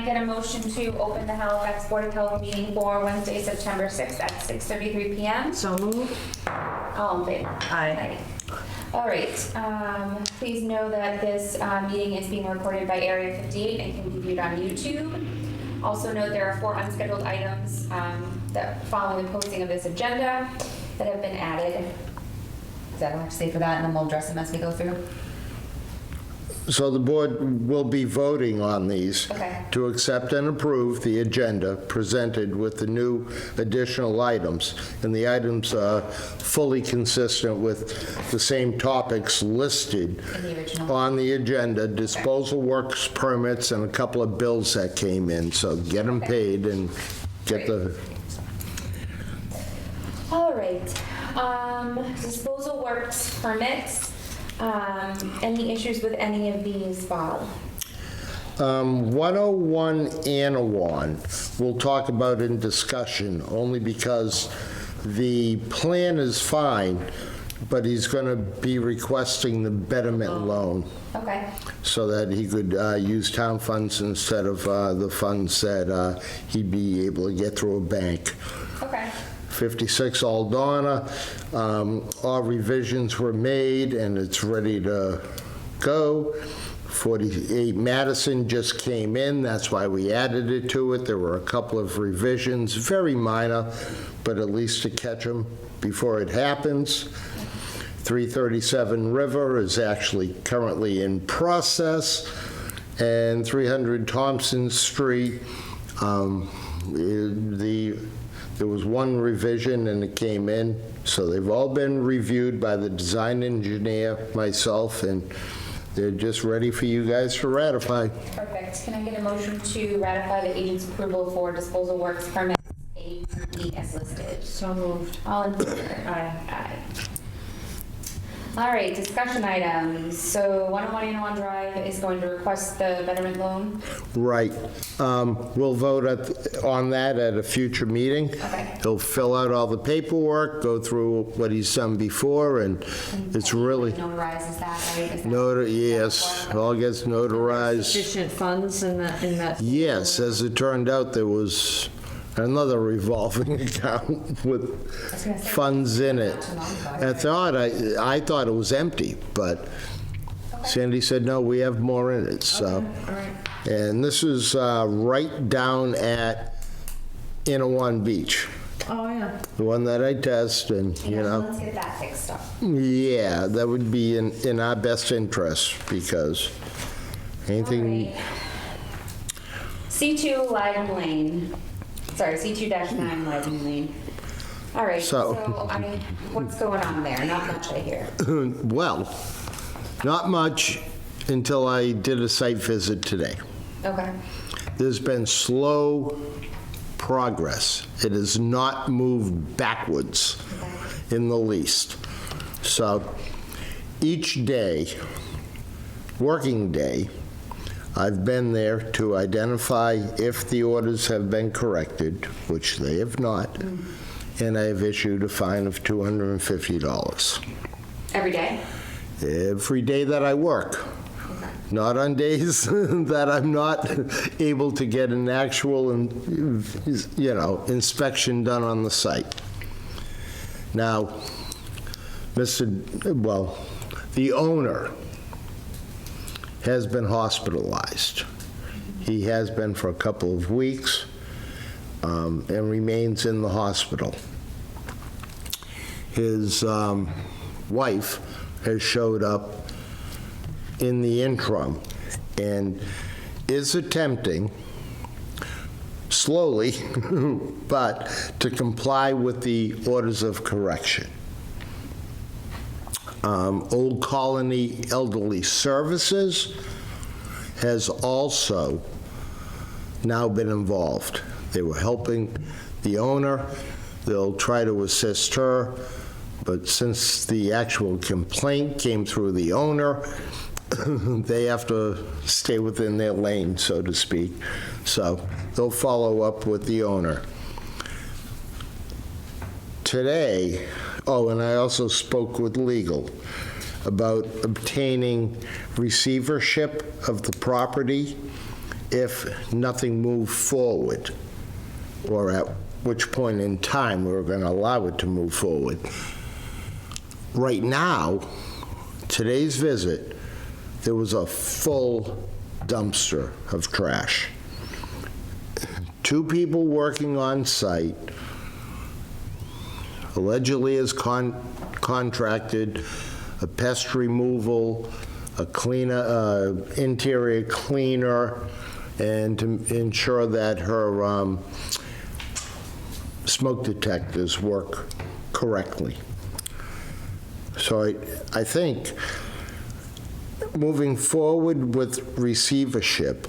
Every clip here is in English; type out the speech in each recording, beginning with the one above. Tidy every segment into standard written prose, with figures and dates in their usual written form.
get a motion to open the Halifax Board of Health meeting for Wednesday, September 6th at 6:33 p.m.? So moved. All in favor? Aye. All right, please know that this meeting is being recorded by Area 58 and can be viewed on YouTube. Also note there are 4 unscheduled items that following the posting of this agenda that have been added. Is that what I have to say for that, and then we'll address them as we go through? So the board will be voting on these Okay. to accept and approve the agenda presented with the new additional items. And the items are fully consistent with the same topics listed In the original. on the agenda, disposal works permits and a couple of bills that came in. So get them paid and get the, All right, disposal works permits. Any issues with any of these, Bob? 101 Anawan, we'll talk about in discussion, only because the plan is fine, but he's going to be requesting the betterment loan Okay, so that he could use town funds instead of the funds that he'd be able to get through a bank. okay, 56 Aldana, all revisions were made and it's ready to go. 48 Madison just came in, that's why we added it to it. There were a couple of revisions, very minor, but at least to catch them before it happens. 337 River is actually currently in process, and 300 Thompson Street, there was one revision and it came in, so they've all been reviewed by the design engineer, myself, and they're just ready for you guys to ratify. perfect. Can I get a motion to ratify the agent's approval for disposal works permits A through E as listed? So moved. All in favor? Aye. Aye. All right, discussion items. So 101 Anawan Drive is going to request the betterment loan. Right. We'll vote on that at a future meeting. Okay. He'll fill out all the paperwork, go through what he's done before, and it's really, Notarizes that, right? Is that- yes, all gets notarized. Sufficient funds in that? Yes, as it turned out, there was another revolving account with I was gonna say, funds in it. not too long ago. I thought it was empty, but Sandy said, no, we have more in it, so. All right. And this is right down at Inawan Beach, Oh, yeah. the one that I test, and, you Yeah, know, let's get that fixed up. yeah, that would be in our best interest, because anything, All right. C2 Lyden Lane. Sorry, C2-9 Lyden Lane. All right, So- what's going on there? Not much, I hear. well, not much until I did a site visit today. Okay, There's been slow progress. It has not moved backwards in the least. So each day, working day, I've been there to identify if the orders have been corrected, which they have not, and I have issued a fine of $250. every day? Every day that I work. Okay. Not on days that I'm not able to get an actual, inspection done on the site. Now, the owner has been hospitalized. He has been for a couple of weeks and remains in the hospital. His wife has showed up in the interim and is attempting, slowly, but to comply with the orders of correction. Old Colony Elderly Services has also now been involved. They were helping the owner. They'll try to assist her, but since the actual complaint came through the owner, they have to stay within their lane, so to speak. So they'll follow up with the owner. Today, and I also spoke with legal about obtaining receivership of the property if nothing moved forward, or at which point in time we were going to allow it to move forward. Right now, today's visit, there was a full dumpster of trash. 2 people working on site, allegedly has contracted a pest removal, a cleaner, interior cleaner, and to ensure that her smoke detectors work correctly. So I think moving forward with receivership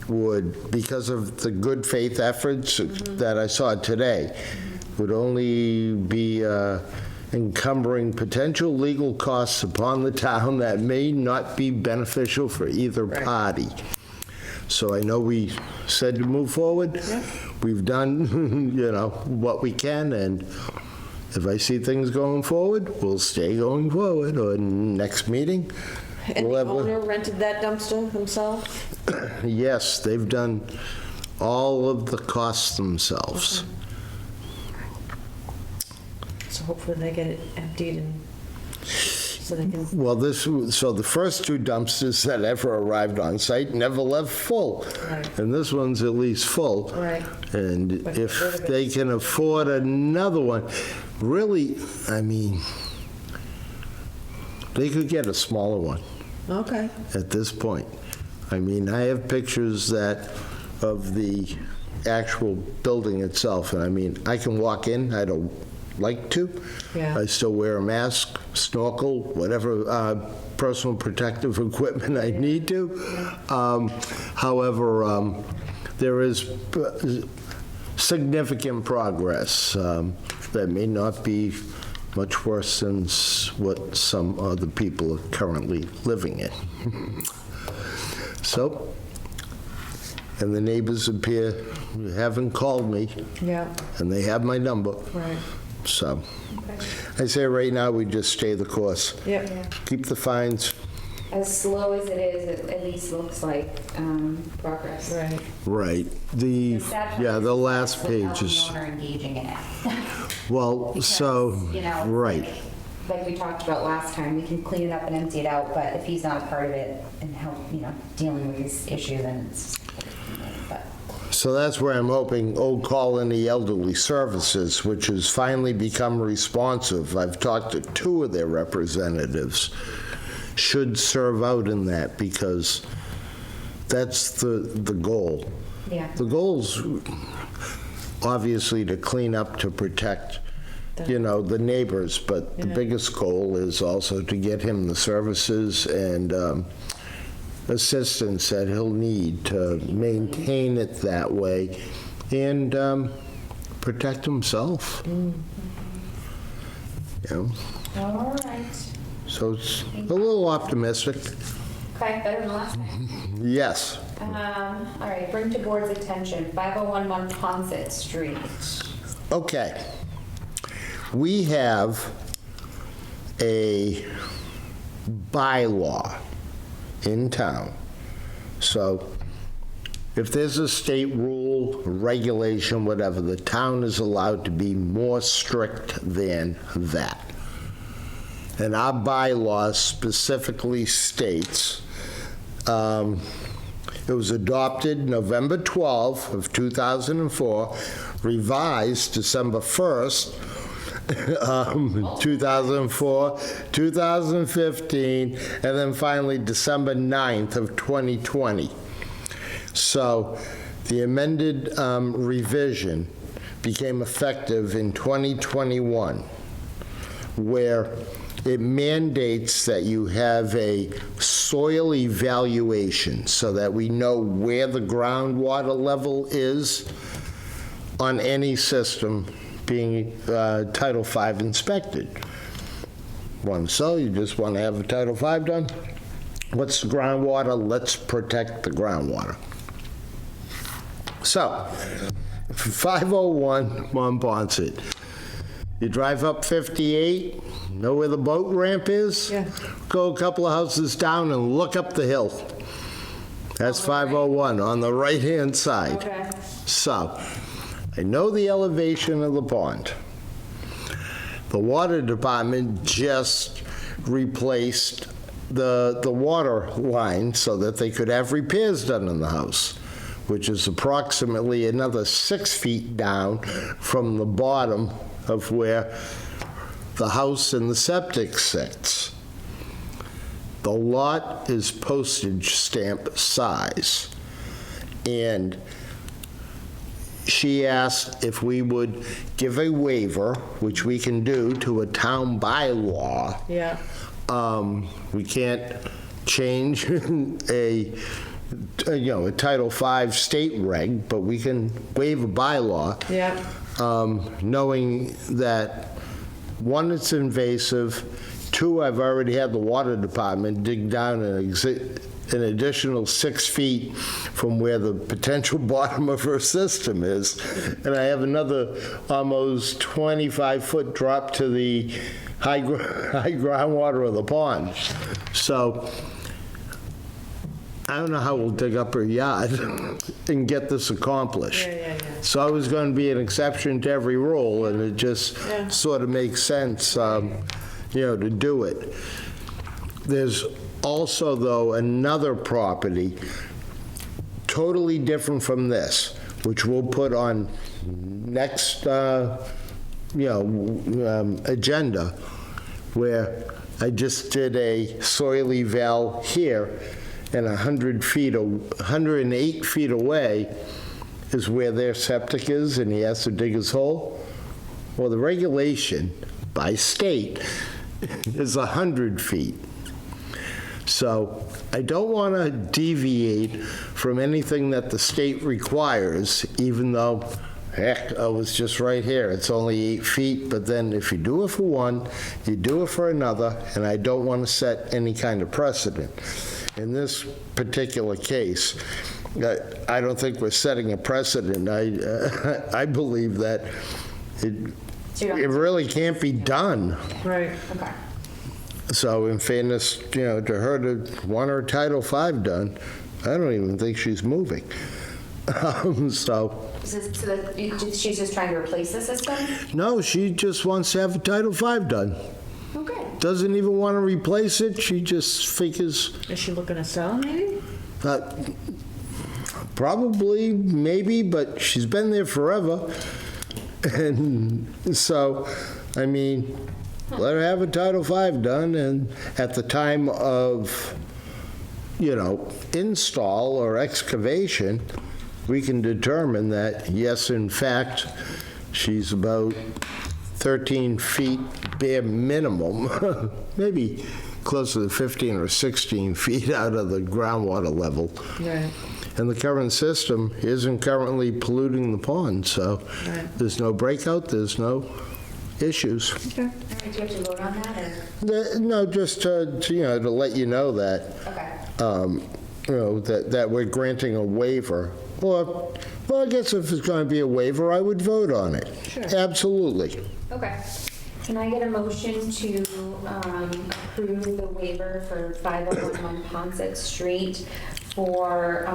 would, because of the good faith efforts that I saw today, would only be encumbering potential legal costs upon the town that may not be beneficial for either party. So I know we said to move forward. We've done, what we can, and if I see things going forward, we'll stay going forward, or next meeting. And the owner rented that dumpster himself? Yes, they've done all of the costs themselves. So hopefully they get it emptied and so they can... Well, so the first 2 dumpsters that ever arrived on site never left full. Right. And this one's at least full. Right. And But if get rid of it. they can afford another one, really, I mean, they could get a smaller one Okay. at this point. I mean, I have pictures of the actual building itself, and I mean, I can walk in, I don't like to. Yeah. I still wear a mask, snorkel, whatever personal protective equipment I need to. However, there is significant progress that may not be much worse than what some other people are currently living in. So, and the neighbors appear, haven't called me, Yeah, and they have my number. right. So, I say right now, we just stay the course. Yep. Keep the fines. As slow as it is, it at least looks like progress. Right. Right. The sad part is The last without page the is, owner engaging in it. well, Because, so, it's right. like we talked about last time, we can clean it up and empty it out, but if he's not a part of it and help, dealing with this issue, then it's, but. So that's where I'm hoping Old Colony Elderly Services, which has finally become responsive, I've talked to 2 of their representatives, should serve out in that, because that's the goal. Yeah. The goal's obviously to clean up, to protect, the neighbors, but the biggest goal is also to get him the services and assistance that he'll need to maintain it that way and protect himself. All right. So it's a little optimistic. Okay, better than last time. Yes. All right, bring to board's attention, 501 Monpont Street. Okay. We have a bylaw in town. So if there's a state rule, regulation, whatever, the town is allowed to be more strict than that. And our bylaw specifically states, it was adopted November 12th of 2004, revised December 1st, 2004, 2015, and then finally December 9th of 2020. So the amended revision became effective in 2021, where it mandates that you have a soil evaluation so that we know where the groundwater level is on any system being Title V inspected. So you just want to have a Title V done? What's the groundwater? Let's protect the groundwater. So, 501 Monpont. You drive up 58, know where the boat ramp is? Yeah. Go a couple of houses down and look up the hill. That's 501 on the right-hand side. Okay. So, I know the elevation of the pond. The water department just replaced the water line so that they could have repairs done in the house, which is approximately another 6 feet down from the bottom of where the house and the septic sits. The lot is postage stamp size, and she asked if we would give a waiver, which we can do to a town bylaw. Yeah. We can't change a Title V state reg, but we can waive a bylaw. Yeah. Knowing that, one, it's invasive, two, I've already had the water department dig down an additional 6 feet from where the potential bottom of her system is, and I have another almost 25-foot drop to the high groundwater of the pond. So I don't know how we'll dig up her yard and get this accomplished. Yeah. So I was going to be an exception to every rule, and it just sort of makes sense, to do it. There's also, though, another property totally different from this, which we'll put on next, agenda, where I just did a soil eval here, and 108 feet away is where their septic is, and he has to dig his hole. Well, the regulation by state is 100 feet. So I don't want to deviate from anything that the state requires, even though, heck, I was just right here. It's only 8 feet, but then if you do it for one, you do it for another, and I don't want to set any kind of precedent. In this particular case, I don't think we're setting a precedent. I believe that it really can't be done. Right. Okay. So in fairness, to her to want her Title V done, I don't even think she's moving. So She's just trying to replace the system? no, she just wants to have a Title V done. Okay. Doesn't even want to replace it. She just figures, Is she looking to sell, maybe? probably, maybe, but she's been there forever. And so, I mean, let her have a Title V done, and at the time of, install or excavation, we can determine that, yes, in fact, she's about 13 feet bare minimum, maybe closer to 15 or 16 feet out of the groundwater level. Right. And the current system isn't currently polluting the pond, so Right. there's no breakout, there's no issues. Okay. All right, do you have to vote on that, or? No, just to let you know that, Okay. that we're granting a waiver. Well, I guess if it's going to be a waiver, I would vote on it. Sure. Absolutely. Okay. Can I get a motion to approve the waiver for 5011 Ponset Street for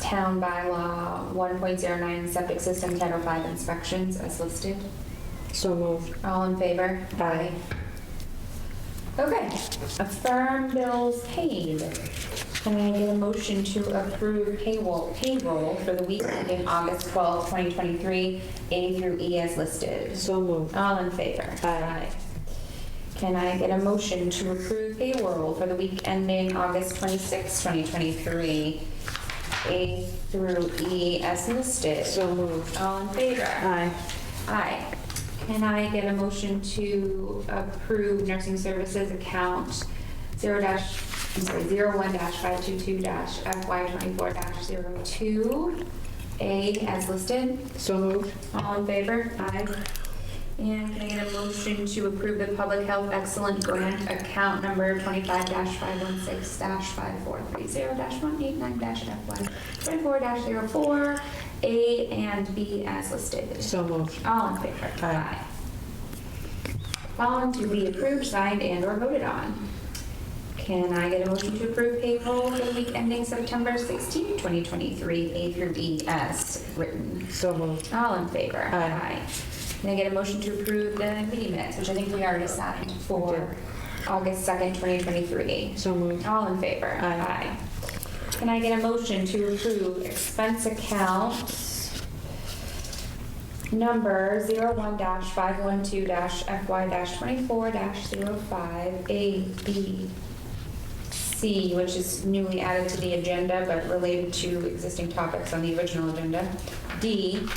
town bylaw 1.09 septic system Title V inspections as listed? So moved. All in favor? Aye. Okay. Affirm bills paid. Can I get a motion to approve payroll for the week ending August 12th, 2023, A through E as listed? So moved. All in favor? Aye. Can I get a motion to approve payroll for the week ending August 26th, 2023, A through E as listed? So moved. All in favor? Aye. Aye. Can I get a motion to approve nursing services account 01-522-FY24-02, A as listed? So moved. All in favor? Aye. And can I get a motion to approve the public health excellent grant account number 25-516-543-189-FY24-04, A and B as listed? So moved. All in favor? Aye. Following to be approved, signed, and/or voted on. Can I get a motion to approve payroll for the week ending September 16, 2023, A through E as written? So moved. All in favor? Aye. Can I get a motion to approve the meeting minutes, which I think we already signed for August 2nd, 2023? So moved. All in favor? Aye. Can I get a motion to approve expense accounts number 01-512-FY-24-05 A, B, C, which is newly added to the agenda but related to existing topics on the original agenda, D,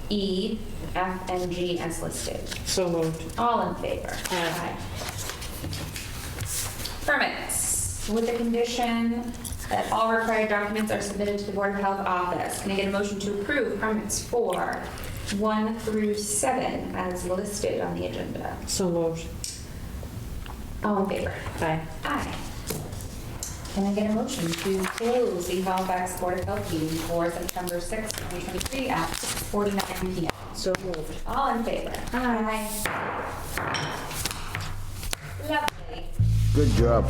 E, F, and G as listed? So moved. All in favor? Aye. Permits, with the condition that all required documents are submitted to the Board of Health office. Can I get a motion to approve permits for 1 through 7 as listed on the agenda? So moved. All in favor? Aye. Aye. Can I get a motion to close the Halifax Board of Health meeting for September 6, 2023 at 6:49 p.m.? So moved. All in favor? Aye. Lovely. Good job.